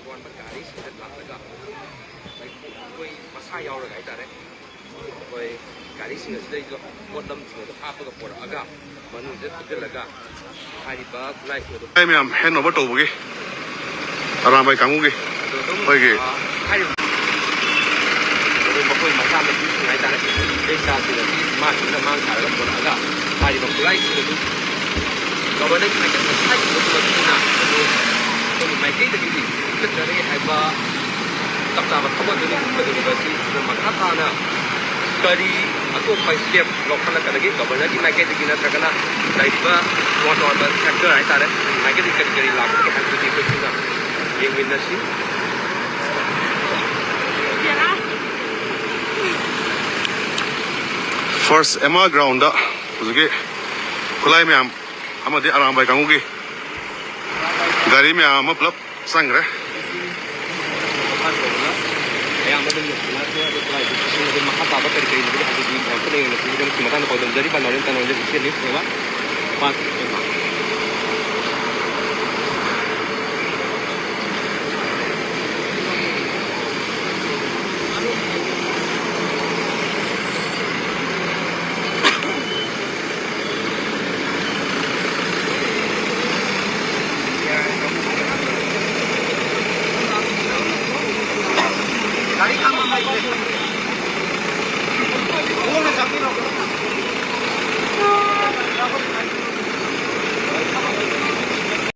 ꯇꯣꯉꯥꯟ ꯇꯣꯉꯥꯟꯕ ꯒꯥꯔꯤꯁꯤꯡꯗ ꯂꯥꯛꯂꯒ ꯑꯩꯈꯣꯏ ꯃꯁꯥ ꯌꯥꯎꯔꯒ ꯍꯥꯏꯇꯥꯔꯦ ꯑꯩꯈꯣꯏ ꯒꯥꯔꯤꯁꯤꯡ ꯑꯁꯤꯗꯩꯗ ꯄꯣꯠꯂꯝꯁꯤꯡ ꯑꯗꯨ ꯍꯥꯞꯄꯒ ꯄꯨꯔꯛꯑꯒ ꯃꯅꯨꯡꯗ ꯊꯤꯖꯤꯜꯂꯒ ꯍꯥꯏꯔꯤꯕ ꯈꯨꯠꯂꯥꯏꯁꯤꯡ ꯑꯗꯨ ꯃꯌꯥꯝ ꯍꯦꯟ ꯑꯣꯚꯔ ꯇꯧꯕꯒꯤ ꯑꯔꯥꯝꯕꯥꯏ ꯀꯥꯡꯕꯨꯒꯤ ꯑꯩꯈꯣꯏꯒꯤ ꯃꯈꯣꯏ ꯃꯆꯥ ꯃꯁꯨꯁꯤꯡ ꯍꯥꯏꯇꯥꯔꯦ ꯏꯆꯥꯁꯤꯡ ꯑꯁꯤ ꯃꯥꯁꯤꯡꯗ ꯃꯥꯡ ꯊꯥꯔꯒ ꯄꯨꯔꯛꯑꯒ ꯍꯥꯏꯔꯤꯕ ꯈꯨꯠꯂꯥꯏꯁꯤꯡ ꯑꯗꯨ ꯒꯕꯔꯅꯔꯒꯤ ꯃꯥꯏꯀꯩ ꯃꯁꯥꯒꯤ ꯃꯇꯨꯡꯏꯟꯅ ꯑꯗꯨ ꯑꯩꯈꯣꯏꯒꯤ ꯃꯥꯏꯀꯩꯗꯒꯤ ꯆꯠꯆꯔꯦ ꯍꯥꯏꯕ ꯆꯞ ꯆꯥꯕ ꯊꯕꯛ ꯑꯗꯨ ꯎꯠꯀꯗꯧꯔꯤꯕꯁꯤ ꯃꯈꯥ ꯇꯥꯅ ꯀꯔꯤ ꯑꯇꯣꯞꯄ ꯁ꯭ꯇꯦꯞ ꯂꯧꯈꯠꯂꯛꯀꯗꯒꯦ ꯒꯕꯔꯅꯔꯒꯤ ꯃꯥꯏꯀꯩꯗꯒꯤ ꯅꯠꯇ꯭ꯔꯒꯅ ꯂꯩꯔꯤꯕ ꯇꯣꯉꯥꯟ ꯇꯣꯉꯥꯟꯕ ꯁꯦꯛꯇꯔ ꯍꯥꯏꯇꯥꯔꯦ ꯃꯥꯏꯀꯩꯗꯒꯤ ꯀꯔꯤ ꯀꯔꯤ ꯂꯥꯛꯀꯗꯒꯦ ꯍꯥꯏꯕꯗꯨꯗꯤ ꯑꯩꯈꯣꯏ ꯄꯨꯟꯅ ꯌꯦꯡꯃꯤꯟꯅꯁꯤ ꯐꯥꯔꯁ ꯑꯦꯝ ꯑꯥꯔ ꯒ꯭ꯔꯥꯎꯟꯗ ꯍꯧꯖꯤꯛꯀꯤ ꯈꯨꯠꯂꯥꯏ ꯃꯌꯥꯝ ꯑꯃꯗꯤ ꯑꯔꯥꯝꯕꯥꯏ ꯀꯥꯡꯕꯨꯒꯤ ꯒꯥꯔꯤ ꯃꯌꯥꯝ ꯑꯃ ꯄꯨꯂꯞ ꯆꯪꯈ꯭ꯔꯦ ꯑꯌꯥꯝꯕ ꯑꯗꯨꯝ ꯃꯈꯥ ꯇꯥꯕ ꯀꯔꯤ ꯀꯔꯤ ꯂꯩꯕꯒꯦ ꯍꯥꯏꯕꯗꯨꯗꯤ ꯈꯨꯠꯂꯩ ꯃꯇꯥꯡꯗ ꯄꯥꯎꯗꯝꯖꯔꯤꯕ ꯅꯥꯎꯔꯦꯝ ꯇꯅꯣꯟꯖ ꯏꯆꯦꯅꯤ